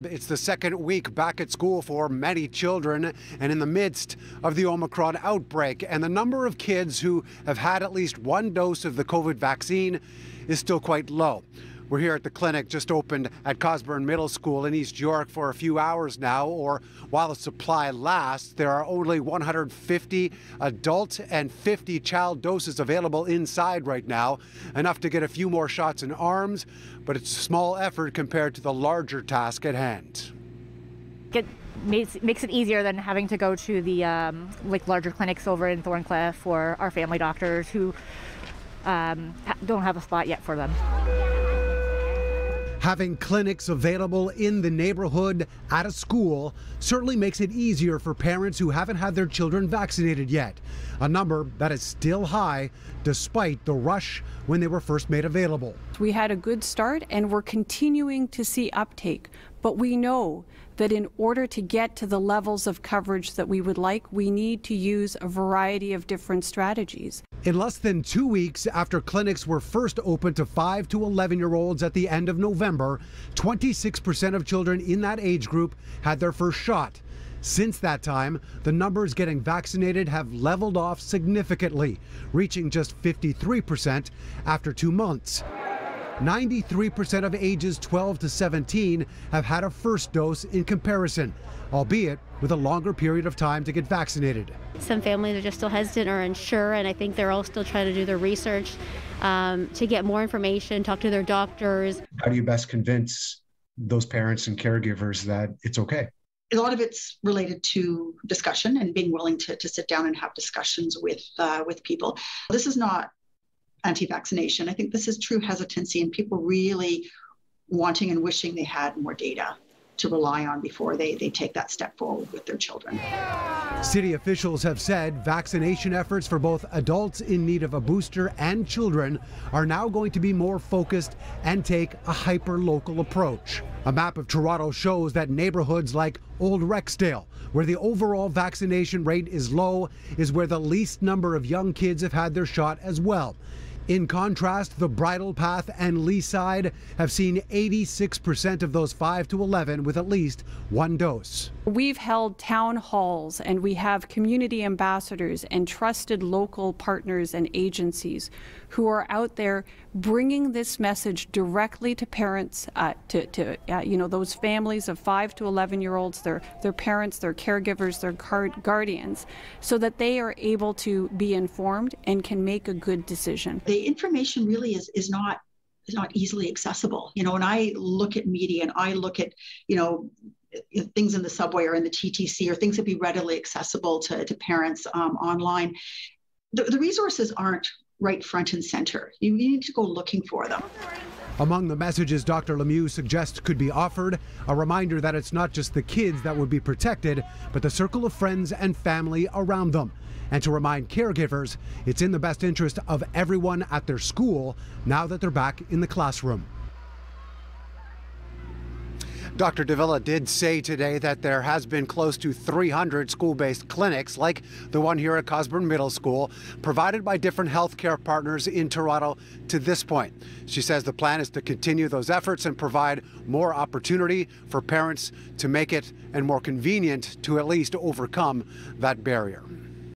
It's the second week back at school for many children, and in the midst of the Omicron outbreak, and the number of kids who have had at least one dose of the COVID vaccine is still quite low. We're here at the clinic just opened at Cosburn Middle School in East York for a few hours now, or while the supply lasts. There are only 150 adult and 50 child doses available inside right now, enough to get a few more shots in arms, but it's a small effort compared to the larger task at hand. It makes it easier than having to go to the larger clinics over in Thorncliffe for our family doctors who don't have a spot yet for them. Having clinics available in the neighborhood at a school certainly makes it easier for parents who haven't had their children vaccinated yet, a number that is still high despite the rush when they were first made available. We had a good start and we're continuing to see uptake, but we know that in order to get to the levels of coverage that we would like, we need to use a variety of different strategies. In less than 2 weeks after clinics were first opened to 5 to 11-year-olds at the end of November, 26% of children in that age group had their first shot. Since that time, the numbers getting vaccinated have leveled off significantly, reaching just 53% after 2 months. 93% of ages 12 to 17 have had a first dose in comparison, albeit with a longer period of time to get vaccinated. Some families are just still hesitant or unsure, and I think they're all still trying to do their research to get more information, talk to their doctors. How do you best convince those parents and caregivers that it's okay? A lot of it's related to discussion and being willing to sit down and have discussions with people. This is not anti-vaccination. I think this is true hesitancy and people really wanting and wishing they had more data to rely on before they take that step forward with their children. City officials have said vaccination efforts for both adults in need of a booster and children are now going to be more focused and take a hyper-local approach. A map of Toronto shows that neighborhoods like Old Rexdale, where the overall vaccination rate is low, is where the least number of young kids have had their shot as well. In contrast, the Bridle Path and Leaside have seen 86% of those 5 to 11 with at least one dose. We've held town halls and we have community ambassadors and trusted local partners and agencies who are out there bringing this message directly to parents, those families of 5 to 11-year-olds, their parents, their caregivers, their guardians, so that they are able to be informed and can make a good decision. The information really is not easily accessible. When I look at media and I look at, things in the subway or in the TTC or things that be readily accessible to parents online, the resources aren't right front and center. You need to go looking for them. Among the messages Dr. Lemieux suggests could be offered, a reminder that it's not just the kids that would be protected, but the circle of friends and family around them. And to remind caregivers, it's in the best interest of everyone at their school now that they're back in the classroom. Dr. Davila did say today that there has been close to 300 school-based clinics like the one here at Cosburn Middle School, provided by different healthcare partners in Toronto to this point. She says the plan is to continue those efforts and provide more opportunity for parents to make it and more convenient to at least overcome that barrier.